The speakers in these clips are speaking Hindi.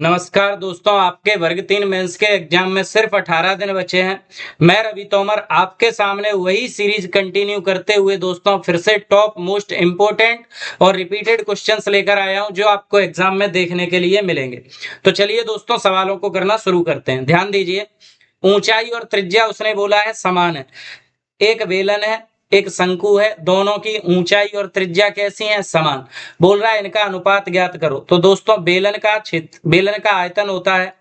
नमस्कार दोस्तों, आपके वर्ग 3 मेंस के एग्जाम में सिर्फ 18 दिन बचे हैं। मैं रवि तोमर आपके सामने वही सीरीज कंटिन्यू करते हुए दोस्तों फिर से टॉप मोस्ट इंपोर्टेंट और रिपीटेड क्वेश्चंस लेकर आया हूं जो आपको एग्जाम में देखने के लिए मिलेंगे। तो चलिए दोस्तों सवालों को करना शुरू करते हैं। ध्यान दीजिए, ऊंचाई और त्रिज्या उसने बोला है समान है। एक बेलन है, एक शंकु है, दोनों की ऊंचाई और त्रिज्या कैसी है? समान। बोल रहा है इनका अनुपात ज्ञात करो। तो दोस्तों बेलन का आयतन होता है,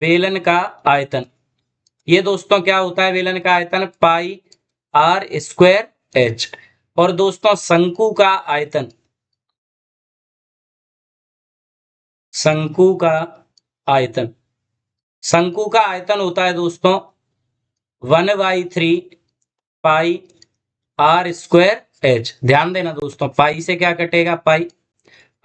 बेलन का आयतन, ये दोस्तों क्या होता है? बेलन का आयतन पाई आर स्क्वायर एच। और दोस्तों शंकु का आयतन शंकु का आयतन होता है दोस्तों 1/3 पाई आर स्क्वायर एच। ध्यान देना दोस्तों, पाई से क्या कटेगा? पाई।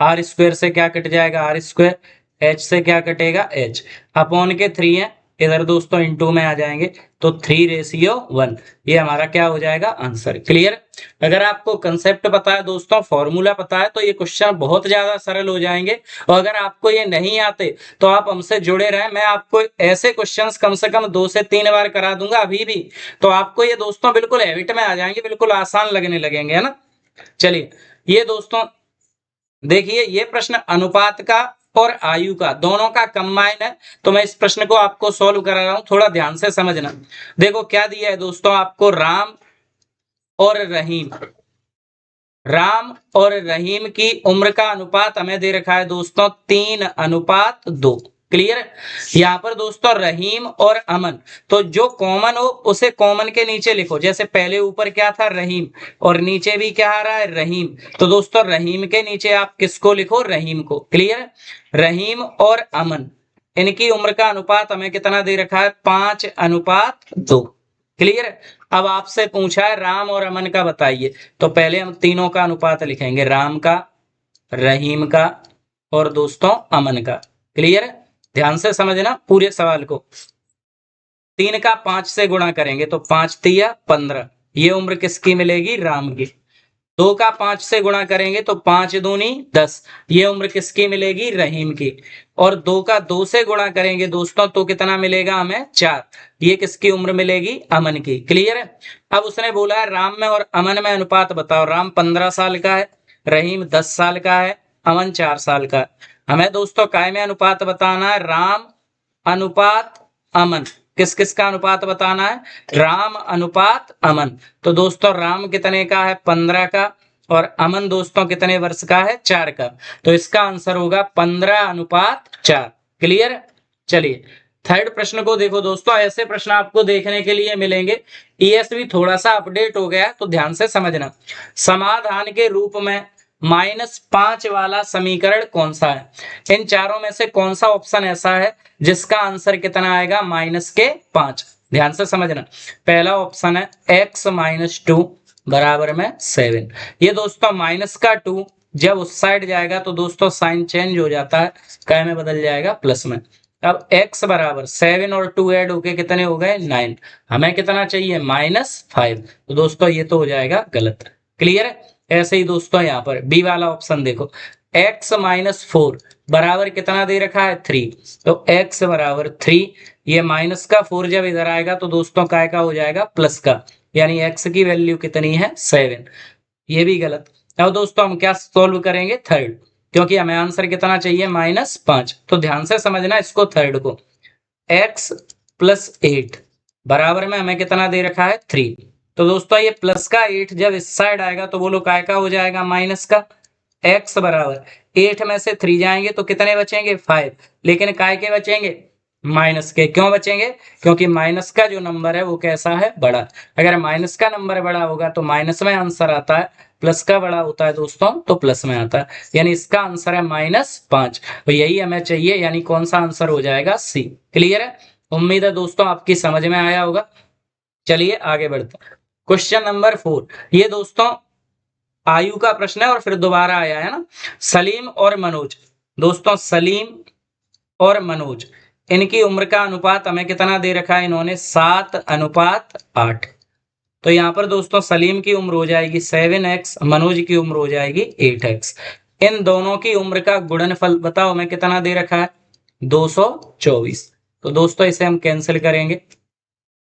आर स्क्वायर से क्या कट जाएगा? Are square. एच से क्या कटेगा? एच। अपॉन के 3 है, इधर दोस्तों इनटू में आ जाएंगे तो 3:1। ये हमारा क्या हो जाएगा? आंसर। क्लियर? अगर आपको कंसेप्ट पता है दोस्तों, फॉर्मूला पता है, तो ये क्वेश्चन बहुत ज्यादा सरल हो जाएंगे। और अगर आपको ये नहीं आते तो आप हमसे जुड़े रहें, मैं आपको ऐसे क्वेश्चंस कम से कम 2 से 3 बार करा दूंगा अभी भी। तो आपको ये दोस्तों बिल्कुल हैबिट में आ जाएंगे, बिल्कुल आसान लगने लगेंगे, है ना। चलिए, ये दोस्तों देखिए, ये प्रश्न अनुपात का और आयु का दोनों का कंबाइन है। तो मैं इस प्रश्न को आपको सॉल्व करा रहा हूं, थोड़ा ध्यान से समझना। देखो क्या दिया है दोस्तों आपको, राम और रहीम की उम्र का अनुपात हमें दे रखा है दोस्तों 3:2। क्लियर? यहाँ पर दोस्तों रहीम और अमन, तो जो कॉमन हो उसे कॉमन के नीचे लिखो। जैसे पहले ऊपर क्या था? रहीम, और नीचे भी क्या आ रहा है? रहीम। तो दोस्तों रहीम के नीचे आप किसको लिखो? रहीम को। क्लियर? रहीम और अमन, इनकी उम्र का अनुपात हमें कितना दे रखा है? 5:2। क्लियर? अब आपसे पूछा है राम और अमन का बताइए, तो पहले हम तीनों का अनुपात लिखेंगे, राम का, रहीम का और दोस्तों अमन का। क्लियर? ध्यान से समझना पूरे सवाल को। 3 का 5 से गुणा करेंगे तो 5×3 = 15, ये उम्र किसकी मिलेगी? राम की। 2 का 5 से गुणा करेंगे तो 5×2 = 10, ये उम्र किसकी मिलेगी? रहीम की। और 2 का 2 से गुणा करेंगे दोस्तों तो कितना मिलेगा हमें? 4, ये किसकी उम्र मिलेगी? अमन की। क्लियर है? अब उसने बोला है राम में और अमन में अनुपात बताओ। राम 15 साल का है, रहीम 10 साल का है, अमन 4 साल का है। हमें दोस्तों काय में अनुपात बताना है? राम अनुपात अमन। किस किस का अनुपात बताना है? राम अनुपात अमन। तो दोस्तों राम कितने का है? 15 का, और अमन दोस्तों कितने वर्ष का है? 4 का। तो इसका आंसर होगा 15:4। क्लियर? चलिए थर्ड प्रश्न को देखो दोस्तों, ऐसे प्रश्न आपको देखने के लिए मिलेंगे। ईएसवी थोड़ा सा अपडेट हो गया, तो ध्यान से समझना। समाधान के रूप में -5 वाला समीकरण कौन सा है? इन चारों में से कौन सा ऑप्शन ऐसा है जिसका आंसर कितना आएगा? -5। ध्यान से समझना। पहला ऑप्शन है x-2 बराबर में 7। ये दोस्तों -2 जब उस साइड जाएगा तो दोस्तों साइन चेंज हो जाता है, काय में बदल जाएगा? प्लस में। अब x बराबर 7 और 2 ऐड होके कितने हो गए? 9। हमें कितना चाहिए? -5। तो दोस्तों ये तो हो जाएगा गलत। क्लियर है? ऐसे ही दोस्तों यहाँ पर बी वाला ऑप्शन देखो, x-4 बराबर कितना दे रखा है? 3। तो x बराबर 3, ये -4 जब इधर आएगा तो दोस्तों काय का हो जाएगा? प्लस का, यानी x की वैल्यू कितनी है? 7। ये भी गलत। अब दोस्तों हम क्या सोल्व करेंगे? थर्ड, क्योंकि हमें आंसर कितना चाहिए? -5। तो ध्यान से समझना इसको, थर्ड को। x + 8 बराबर में हमें कितना दे रखा है? 3। तो दोस्तों ये प्लस का 8 जब इस साइड आएगा तो बोलो काय का हो जाएगा? माइनस का। x बराबर 8 में से 3 जाएंगे तो कितने बचेंगे? 5। लेकिन काय के बचेंगे? माइनस के। क्यों बचेंगे? क्योंकि माइनस का जो नंबर है वो कैसा है? बड़ा। अगर माइनस का नंबर बड़ा होगा तो माइनस में आंसर आता है, प्लस का बड़ा होता है दोस्तों तो प्लस में आता है। यानी इसका आंसर है -5। तो यही हमें चाहिए, यानी कौन सा आंसर हो जाएगा? सी। क्लियर है? उम्मीद है दोस्तों आपकी समझ में आया होगा। चलिए आगे बढ़ते हैं। क्वेश्चन नंबर 4, ये दोस्तों आयु का प्रश्न है और फिर दोबारा आया है ना। सलीम और मनोज, दोस्तों सलीम और मनोज, इनकी उम्र का अनुपात हमें कितना दे रखा है? इन्होंने 7:8। तो यहाँ पर दोस्तों सलीम की उम्र हो जाएगी 7x, मनोज की उम्र हो जाएगी 8x। इन दोनों की उम्र का गुणनफल बताओ हमें कितना दे रखा है 224। तो दोस्तों इसे हम कैंसिल करेंगे,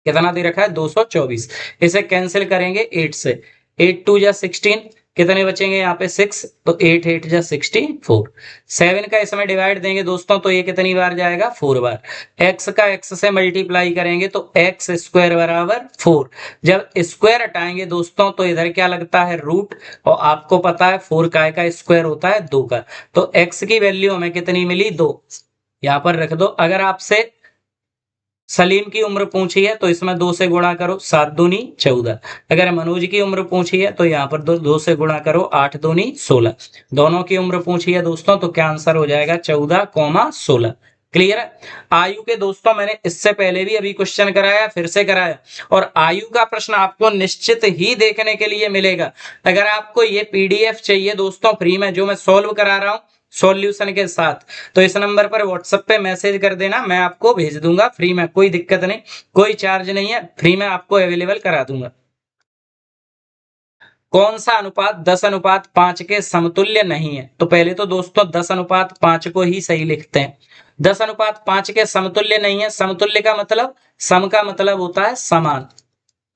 कितना दे रखा है 224, इसे कैंसिल करेंगे 8 से, 8 2 जा 16, कितने बचेंगे यहाँ पे 6, तो 8 8 जा 64, 7 का इसमें डिवाइड देंगे दोस्तों तो ये कितनी बार जाएगा 4 बार, x का x से मल्टीप्लाई करेंगे तो x स्क्वायर बराबर 4, जब स्क्वायर हटाएंगे दोस्तों तो इधर क्या लगता है रूट, और आपको पता है 4 काय का स्क्वायर होता है 2 का, तो x की वैल्यू हमें कितनी मिली 2, यहाँ पर रख दो। अगर आपसे सलीम की उम्र पूछी है तो इसमें 2 से गुणा करो, 7 दूनी 14, अगर मनोज की उम्र पूछी है तो यहाँ पर 2 से गुणा करो, 8 दूनी 16, दोनों की उम्र पूछी है दोस्तों तो क्या आंसर हो जाएगा 14,16। क्लियर है। आयु के दोस्तों मैंने इससे पहले भी अभी क्वेश्चन कराया, फिर से कराया, और आयु का प्रश्न आपको निश्चित ही देखने के लिए मिलेगा। अगर आपको ये पीडीएफ चाहिए दोस्तों फ्री में जो मैं सॉल्व करा रहा हूं सॉल्यूशन के साथ, तो इस नंबर पर व्हाट्सएप पे मैसेज कर देना, मैं आपको भेज दूंगा फ्री में, कोई दिक्कत नहीं, कोई चार्ज नहीं है, फ्री में आपको अवेलेबल करा दूंगा। कौन सा अनुपात 10:5 के समतुल्य नहीं है? तो पहले तो दोस्तों 10:5 को ही सही लिखते हैं, 10:5 के समतुल्य नहीं है। समतुल्य का मतलब, सम का मतलब होता है समान,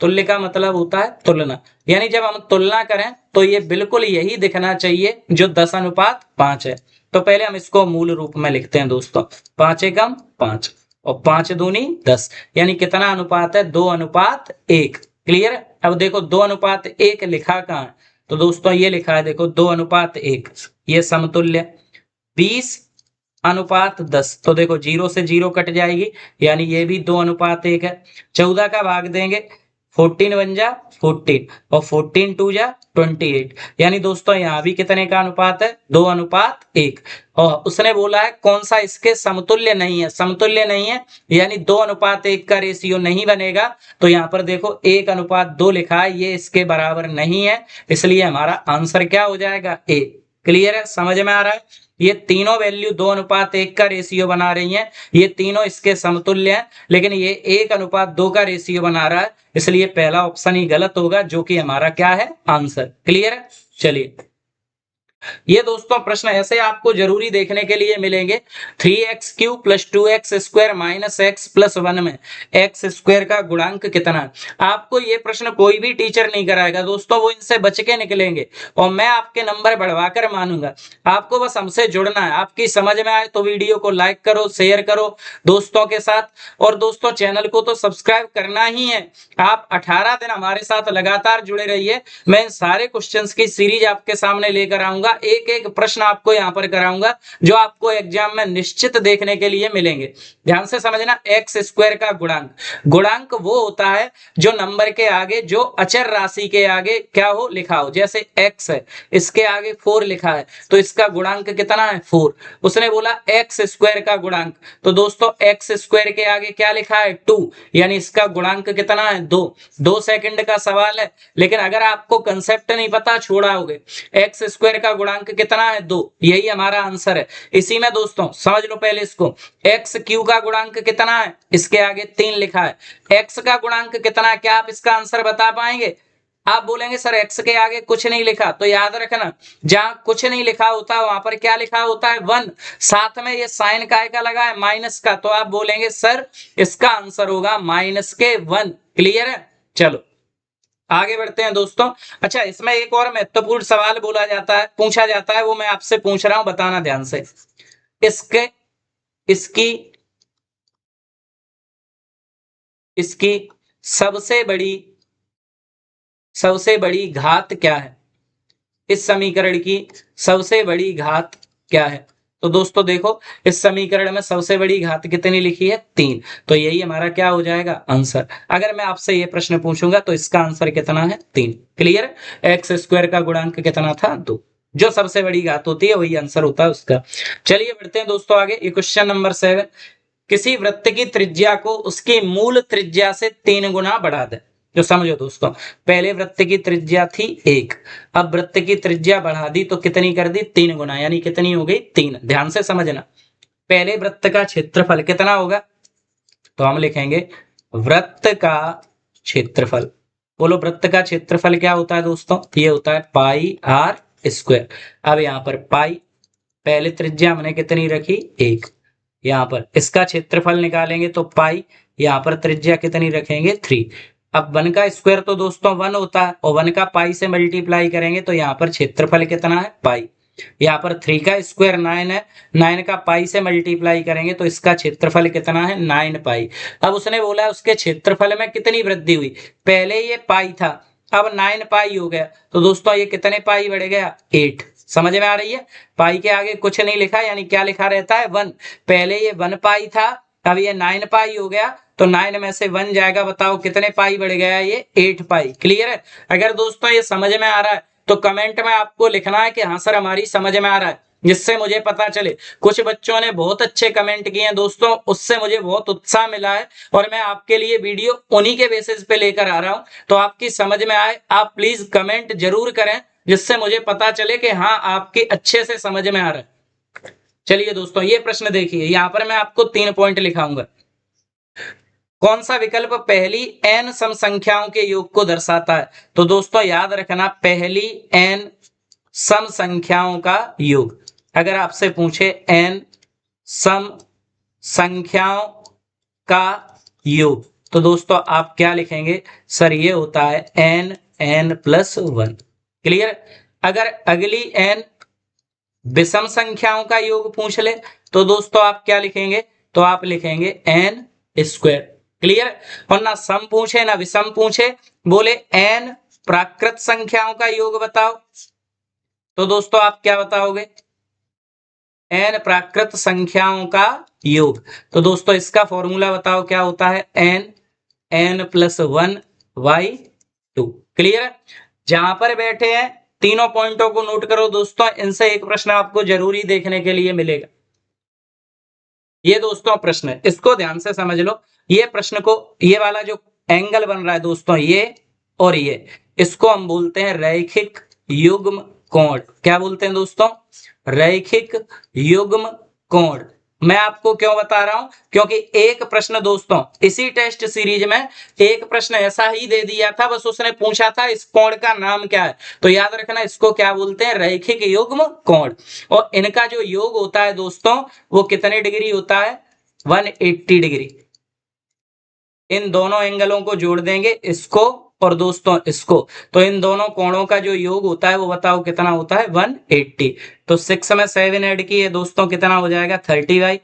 तुल्य का मतलब होता है तुलना, यानी जब हम तुलना करें तो ये बिल्कुल यही दिखना चाहिए जो 10:5 है। तो पहले हम इसको मूल रूप में लिखते हैं दोस्तों, 5 एकम 5 और 5 दूनी 10, यानी कितना अनुपात है 2:1। क्लियर। अब देखो 2:1 लिखा कहाँ है, तो दोस्तों ये लिखा है देखो 2:1, ये समतुल्य। 20:10, तो देखो 0 से 0 कट जाएगी, यानी ये भी 2:1 है। 14 का भाग देंगे, 14 1 जा 14 और 14 2 जा 28, यानी दोस्तों यहाँ भी कितने का अनुपात है 2:1। और उसने बोला है कौन सा इसके समतुल्य नहीं है, समतुल्य नहीं है यानी 2:1 का रेशियो नहीं बनेगा। तो यहाँ पर देखो 1:2 लिखा है, ये इसके बराबर नहीं है, इसलिए हमारा आंसर क्या हो जाएगा ए। क्लियर है, समझ में आ रहा है। ये तीनों वैल्यू 2:1 का रेशियो बना रही हैं, ये तीनों इसके समतुल्य हैं, लेकिन ये 1:2 का रेशियो बना रहा है, इसलिए पहला ऑप्शन ही गलत होगा, जो कि हमारा क्या है आंसर। क्लियर है। चलिए ये दोस्तों प्रश्न ऐसे आपको जरूरी देखने के लिए मिलेंगे। 3x³ + 2x² - x+1 में x² का गुणांक कितना है। आपको ये प्रश्न कोई भी टीचर नहीं कराएगा दोस्तों, वो इनसे बच के निकलेंगे और मैं आपके नंबर बढ़वाकर मानूंगा। आपको बस हमसे जुड़ना है, आपकी समझ में आए तो वीडियो को लाइक करो, शेयर करो दोस्तों के साथ, और दोस्तों चैनल को तो सब्सक्राइब करना ही है। आप 18 दिन हमारे साथ लगातार जुड़े रहिए, मैं इन सारे क्वेश्चंस की सीरीज आपके सामने लेकर आऊंगा, एक एक प्रश्न आपको यहां पर कराऊंगा जो आपको एग्जाम में निश्चित देखने के लिए मिलेंगे। ध्यान से समझना, x² का गुणांक, गुणांक वो होता है जो नंबर के आगे, जो अचर राशि के आगे क्या हो लिखा हो, जैसे x है इसके आगे 4 लिखा है तो इसका गुणांक कितना है 4। उसने बोला x² का गुणांक, तो दोस्तों x² के आगे क्या लिखा है 2, यानी इसका गुणांक कितना है 2 सेकंड का सवाल है, लेकिन अगर आपको कंसेप्ट नहीं पता छोड़ाओगे, x² का गुणांक कितना है 2, यही हमारा आंसर है। इसी में दोस्तों समझ लो पहले इसको, x³ का गुणांक कितना है, इसके आगे 3 लिखा है, x का गुणांक कितना है, क्या आप इसका आंसर बता पाएंगे। आप बोलेंगे सर x के आगे कुछ नहीं लिखा, तो याद रखना जहां कुछ नहीं लिखा होता वहां पर क्या लिखा होता है 1, साथ में ये साइन काय का लगा है माइनस का, तो आप बोलेंगे सर इसका आंसर होगा -1। क्लियर है। चलो आगे बढ़ते हैं दोस्तों। अच्छा इसमें एक और महत्वपूर्ण सवाल बोला जाता है, पूछा जाता है, वो मैं आपसे पूछ रहा हूं, बताना ध्यान से। इसके इसकी इसकी सबसे बड़ी घात क्या है, इस समीकरण की सबसे बड़ी घात क्या है। तो दोस्तों देखो इस समीकरण में सबसे बड़ी घात कितनी लिखी है 3, तो यही हमारा क्या हो जाएगा आंसर। अगर मैं आपसे ये प्रश्न पूछूंगा तो इसका आंसर कितना है 3। क्लियर। x² का गुणांक कितना था 2, जो सबसे बड़ी घात होती है वही आंसर होता है उसका। चलिए बढ़ते हैं दोस्तों आगे। क्वेश्चन नंबर 7, किसी वृत्त की त्रिज्या को उसकी मूल त्रिज्या से 3 गुना बढ़ा दे। जो समझो दोस्तों, पहले वृत्त की त्रिज्या थी 1, अब वृत्त की त्रिज्या बढ़ा दी तो कितनी कर दी 3 गुना, यानी कितनी हो गई 3। ध्यान से समझना, पहले वृत्त का क्षेत्रफल कितना होगा, तो हम लिखेंगे वृत्त का क्षेत्रफल। बोलो वृत्त का क्षेत्रफल क्या होता है दोस्तों, ये होता है πr²। स्क्वायर। अब यहाँ पर पाई, पहले त्रिज्या हमने कितनी रखी 1, यहाँ पर इसका क्षेत्रफल निकालेंगे तो पाई, यहाँ पर त्रिज्या कितनी रखेंगे 3। अब 1 का स्क्वायर तो दोस्तों 1 होता है और 1 का पाई से मल्टीप्लाई करेंगे तो यहाँ पर क्षेत्रफल कितना है पाई। यहाँ पर 3 का स्क्वायर 9 है, 9 का पाई से मल्टीप्लाई करेंगे तो इसका क्षेत्रफल कितना है 9 पाई। अब उसने बोला उसके क्षेत्रफल में कितनी वृद्धि हुई, पहले ये पाई था अब 9 पाई हो गया, तो दोस्तों ये कितने पाई बढ़ गया 8। समझ में आ रही है, पाई के आगे कुछ नहीं लिखा, यानी क्या लिखा रहता है 1। पहले ये 1 पाई था, अब ये 9 पाई हो गया, तो 9 में से 1 जाएगा, बताओ कितने पाई बढ़ गया ये 8 पाई। क्लियर है। अगर दोस्तों ये समझ में आ रहा है तो कमेंट में आपको लिखना है कि हाँ सर हमारी समझ में आ रहा है, जिससे मुझे पता चले। कुछ बच्चों ने बहुत अच्छे कमेंट किए हैं दोस्तों, उससे मुझे बहुत उत्साह मिला है और मैं आपके लिए वीडियो उन्हीं के बेसिस पे लेकर आ रहा हूं। तो आपकी समझ में आए, आप प्लीज कमेंट जरूर करें, जिससे मुझे पता चले कि हाँ आपके अच्छे से समझ में आ रहा है। चलिए दोस्तों ये प्रश्न देखिए, यहां पर मैं आपको 3 पॉइंट लिखाऊंगा। कौन सा विकल्प पहली n सम संख्याओं के योग को दर्शाता है, तो दोस्तों याद रखना पहली n सम संख्याओं का योग। अगर आपसे पूछे n सम संख्याओं का योग तो दोस्तों आप क्या लिखेंगे, सर ये होता है n+1। क्लियर। अगर अगली n विषम संख्याओं का योग पूछ ले तो दोस्तों आप क्या लिखेंगे, तो आप लिखेंगे n²। क्लियर। और ना सम पूछे ना विषम पूछे, बोले n प्राकृत संख्याओं का योग बताओ, तो दोस्तों आप क्या बताओगे n प्राकृत संख्याओं का योग। तो दोस्तों इसका फॉर्मूला बताओ क्या होता है n+1/2। क्लियर। जहां पर बैठे हैं तीनों पॉइंटों को नोट करो दोस्तों, इनसे एक प्रश्न आपको जरूरी देखने के लिए मिलेगा। ये दोस्तों प्रश्न है, इसको ध्यान से समझ लो। ये प्रश्न को, ये वाला जो एंगल बन रहा है दोस्तों ये और ये, इसको हम बोलते हैं रैखिक युग्म कोण। क्या बोलते हैं दोस्तों, रैखिक युग्म कोण। मैं आपको क्यों बता रहा हूं, क्योंकि एक प्रश्न दोस्तों इसी टेस्ट सीरीज में एक प्रश्न ऐसा ही दे दिया था, बस उसने पूछा था इस कोण का नाम क्या है, तो याद रखना इसको क्या बोलते हैं रैखिक युग्म कोण। और इनका जो योग होता है दोस्तों वो कितने डिग्री होता है 180 डिग्री। इन दोनों एंगलों को जोड़ देंगे, इसको और दोस्तों इसको, तो इन दोनों कोणों का जो योग होता है वो बताओ कितना होता है 180। तो 6 में 7 ऐड किए दोस्तों कितना हो जाएगा 30y।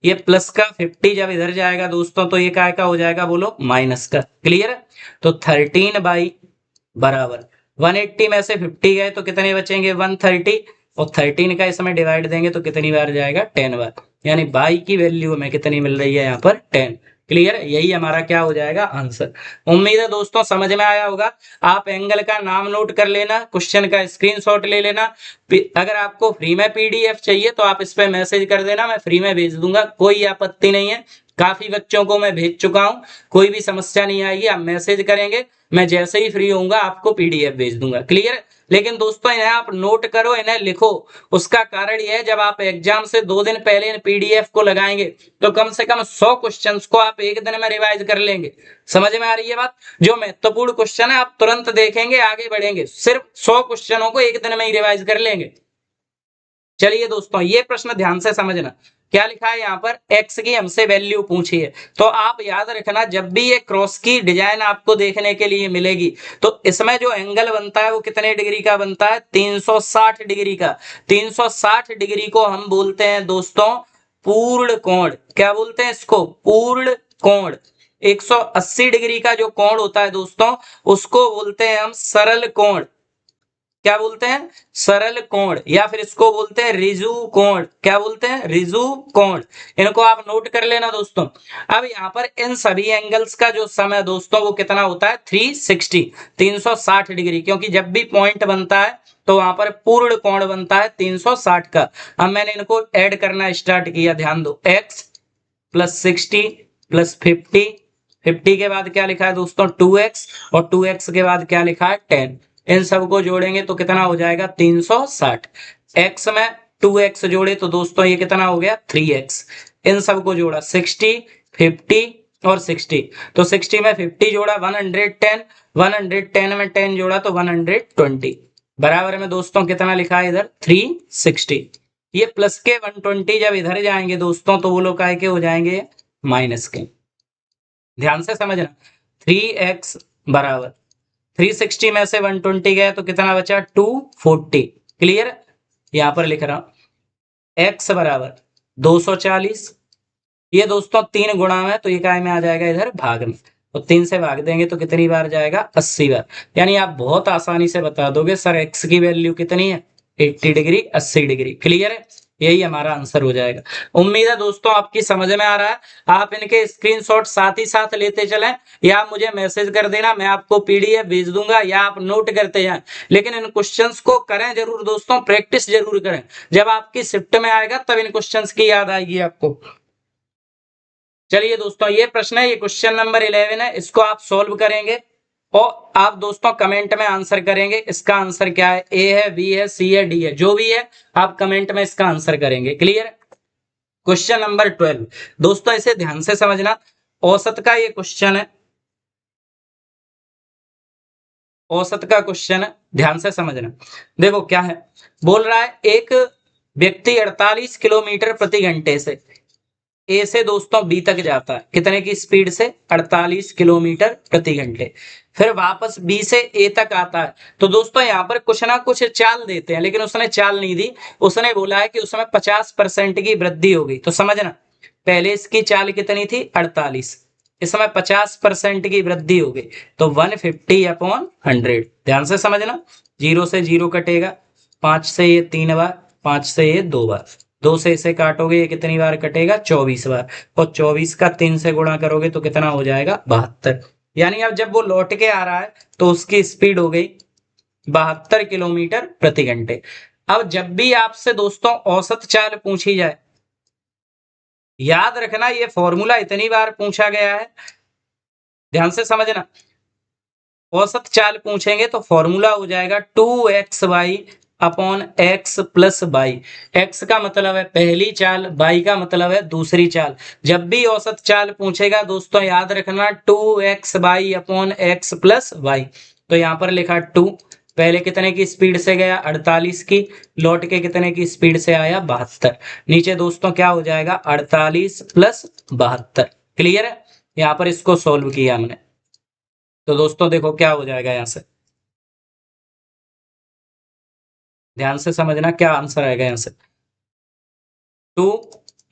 ये प्लस का 50 जब इधर जाएगा दोस्तों तो ये काय का हो जाएगा बोलो माइनस का। क्लियर। तो 13y बराबर 180 में से 50 गए तो कितने बचेंगे 130, और 13 का इसमें डिवाइड देंगे तो कितनी बार जाएगा 10 बार, यानी बाई की वैल्यू हमें कितनी मिल रही है यहाँ पर 10। क्लियर। यही हमारा क्या हो जाएगा आंसर। उम्मीद है दोस्तों समझ में आया होगा। आप एंगल का नाम नोट कर लेना, क्वेश्चन का स्क्रीनशॉट ले लेना। अगर आपको फ्री में पीडीएफ चाहिए तो आप इस पे मैसेज कर देना, मैं फ्री में भेज दूंगा, कोई आपत्ति नहीं है। काफी बच्चों को मैं भेज चुका हूं, कोई भी समस्या नहीं आएगी। आप मैसेज करेंगे, मैं जैसे ही फ्री होऊंगा आपको पीडीएफ भेज दूंगा। क्लियर। लेकिन दोस्तों इन्हें आप नोट करो, इन्हें लिखो। उसका कारण यह है जब आप एग्जाम से 2 दिन पहले इन पीडीएफ को लगाएंगे तो कम से कम 100 क्वेश्चंस को आप एक दिन में रिवाइज कर लेंगे। समझ में आ रही है बात। जो महत्वपूर्ण क्वेश्चन है आप तुरंत देखेंगे, आगे बढ़ेंगे, सिर्फ 100 क्वेश्चनों को एक दिन में ही रिवाइज कर लेंगे। चलिए दोस्तों ये प्रश्न ध्यान से समझना, क्या लिखा है यहाँ पर x की हमसे वैल्यू पूछी है। तो आप याद रखना जब भी ये क्रॉस की डिजाइन आपको देखने के लिए मिलेगी तो इसमें जो एंगल बनता है वो कितने डिग्री का बनता है 360 डिग्री का। 360 डिग्री को हम बोलते हैं दोस्तों पूर्ण कोण। क्या बोलते हैं इसको पूर्ण कोण। 180 डिग्री का जो कोण होता है दोस्तों उसको बोलते हैं हम सरल कोण। क्या बोलते हैं सरल कोण, या फिर इसको बोलते हैं रिजु कोण। क्या बोलते हैं रिजु कोण। इनको आप नोट कर लेना दोस्तों। अब यहाँ पर इन सभी एंगल्स का जो सम है दोस्तों वो कितना होता है 360 डिग्री, क्योंकि जब भी पॉइंट बनता है तो वहां पर पूर्ण कोण बनता है 360 का। अब मैंने इनको ऐड करना स्टार्ट किया, ध्यान दो x + 60 + 50 के बाद क्या लिखा है दोस्तों 2x, और 2x के बाद क्या लिखा है 10। इन सबको जोड़ेंगे तो कितना हो जाएगा 360। x में 2x जोड़े तो दोस्तों ये कितना हो गया 3x। इन सबको जोड़ा 60 50 और 60, तो 60 में 50 जोड़ा 110, 110 में 10 जोड़ा तो 120। बराबर में दोस्तों कितना लिखा है इधर 360। ये प्लस के 120 जब इधर जाएंगे दोस्तों तो वो लोग काय के हो जाएंगे माइनस के। ध्यान से समझना 3x बराबर 360 में से 120 गया तो कितना बचा 240। क्लियर। यहां पर लिख रहा हूं x बराबर 240। ये दोस्तों 3 गुणा में तो ये काय में आ जाएगा इधर भाग में। तो 3 से भाग देंगे तो कितनी बार जाएगा 80 बार। यानी आप बहुत आसानी से बता दोगे सर x की वैल्यू कितनी है 80 डिग्री 80 डिग्री। क्लियर है। यही हमारा आंसर हो जाएगा। उम्मीद है दोस्तों आपकी समझ में आ रहा है। आप इनके स्क्रीनशॉट साथ ही साथ लेते चलें या आप मुझे मैसेज कर देना, मैं आपको पीडीएफ भेज दूंगा या आप नोट करते जाएं। लेकिन इन क्वेश्चंस को करें जरूर दोस्तों, प्रैक्टिस जरूर करें। जब आपकी शिफ्ट में आएगा तब इन क्वेश्चंस की याद आएगी आपको। चलिए दोस्तों ये प्रश्न है, ये क्वेश्चन नंबर 11 है, इसको आप सॉल्व करेंगे और आप दोस्तों कमेंट में आंसर करेंगे इसका आंसर क्या है, ए है, बी है, सी है, डी है, जो भी है आप कमेंट में इसका आंसर करेंगे। क्लियर। क्वेश्चन नंबर 12 दोस्तों इसे ध्यान से समझना, औसत का ये क्वेश्चन है, औसत का क्वेश्चन है, ध्यान से समझना। देखो क्या है, बोल रहा है एक व्यक्ति 48 किलोमीटर प्रति घंटे से ए से दोस्तों बी तक जाता है, कितने की स्पीड से 48 किलोमीटर प्रति घंटे। फिर वापस बी से ए तक आता है। तो दोस्तों यहाँ पर कुछ ना कुछ चाल देते हैं, लेकिन उसने चाल नहीं दी, उसने बोला है कि उसमें 50% की वृद्धि हो गई। तो समझना पहले इसकी चाल कितनी थी 48, इसमें 50% की वृद्धि हो गई तो 150/100। ध्यान से समझना, 0 से 0 कटेगा, 5 से ये 3 बार, 5 से ये 2 बार, 2 से इसे काटोगे ये कितनी बार कटेगा 24 बार, और 24 का 3 से गुणा करोगे तो कितना हो जाएगा 72। यानी अब जब वो लौट के आ रहा है तो उसकी स्पीड हो गई 72 किलोमीटर प्रति घंटे। अब जब भी आपसे दोस्तों औसत चाल पूछी जाए, याद रखना ये फॉर्मूला इतनी बार पूछा गया है, ध्यान से समझना। औसत चाल पूछेंगे तो फॉर्मूला हो जाएगा 2xy/x प्लस बाई। x का मतलब है पहली चाल, बाई का मतलब है दूसरी चाल। जब भी औसत चाल पूछेगा दोस्तों याद रखना 2x/x प्लस वाई। तो यहाँ पर लिखा 2, पहले कितने की स्पीड से गया 48 की, लौट के कितने की स्पीड से आया 72। नीचे दोस्तों क्या हो जाएगा 48 प्लस 72। क्लियर है। यहाँ पर इसको सोल्व किया हमने तो दोस्तों देखो क्या हो जाएगा, यहां से ध्यान से समझना क्या आंसर आएगा यहां से 2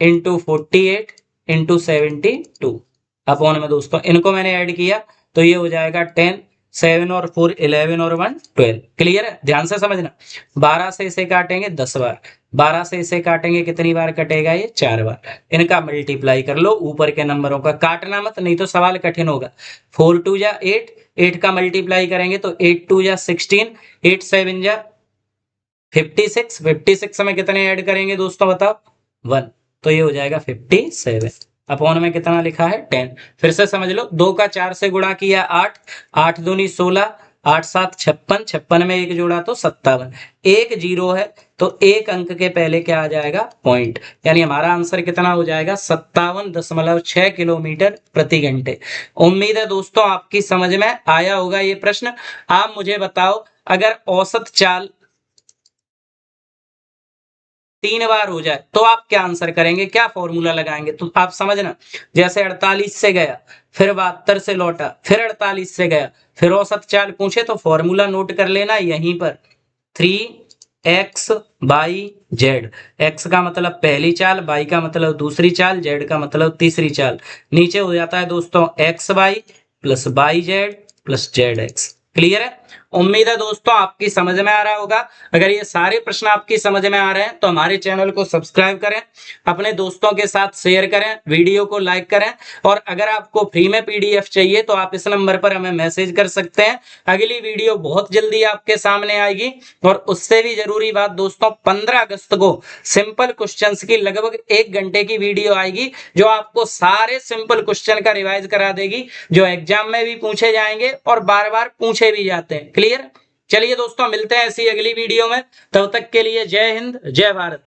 इंटू 48 इंटू 72 अपॉन में दोस्तों इनको मैंने ऐड किया तो ये हो जाएगा 10, 7 और 4 11 और 1 12। क्लियर है। ध्यान से समझना 12 से इसे काटेंगे 10 बार, 12 से इसे काटेंगे कितनी बार कटेगा ये 4 बार। इनका मल्टीप्लाई कर लो, ऊपर के नंबरों का काटना मत नहीं तो सवाल कठिन होगा। 4 2 जा 8, 8 का मल्टीप्लाई करेंगे तो 8 2 जा 16, 8 7 जा 56, 56 में कितने ऐड करेंगे दोस्तों बताओ 1, तो ये हो जाएगा 57। अपॉन में कितना लिखा है 10। फिर से समझ लो, 2 का 4 से गुणा किया 8, 8 दूनी 16, 8 7 56, 56 में एक जोड़ा तो 57, एक जीरो है तो एक अंक के पहले क्या आ जाएगा पॉइंट, यानी हमारा आंसर कितना हो जाएगा 57.6 किलोमीटर प्रति घंटे। उम्मीद है दोस्तों आपकी समझ में आया होगा ये प्रश्न। आप मुझे बताओ अगर औसत चाल 3 बार हो जाए तो आप क्या आंसर करेंगे, क्या फॉर्मूला लगाएंगे। तो आप समझना जैसे 48 से गया, फिर 72 से लौटा, फिर 48 से गया, फिर औसत चाल पूछे तो फॉर्मूला नोट कर लेना यहीं पर 3x/z। x का मतलब पहली चाल, y का मतलब दूसरी चाल, z का मतलब तीसरी चाल। नीचे हो जाता है दोस्तों xy plus yz plus zx। Clear है। उम्मीद है दोस्तों आपकी समझ में आ रहा होगा। अगर ये सारे प्रश्न आपकी समझ में आ रहे हैं तो हमारे चैनल को सब्सक्राइब करें, अपने दोस्तों के साथ शेयर करें, वीडियो को लाइक करें, और अगर आपको फ्री में पीडीएफ चाहिए तो आप इस नंबर पर हमें मैसेज कर सकते हैं। अगली वीडियो बहुत जल्दी आपके सामने आएगी। और उससे भी जरूरी बात दोस्तों 15 अगस्त को सिंपल क्वेश्चंस की लगभग 1 घंटे की वीडियो आएगी जो आपको सारे सिंपल क्वेश्चन का रिवाइज करा देगी, जो एग्जाम में भी पूछे जाएंगे और बार बार पूछे भी जाते हैं। क्लियर। चलिए दोस्तों मिलते हैं ऐसी अगली वीडियो में, तब तक के लिए जय हिंद जय भारत।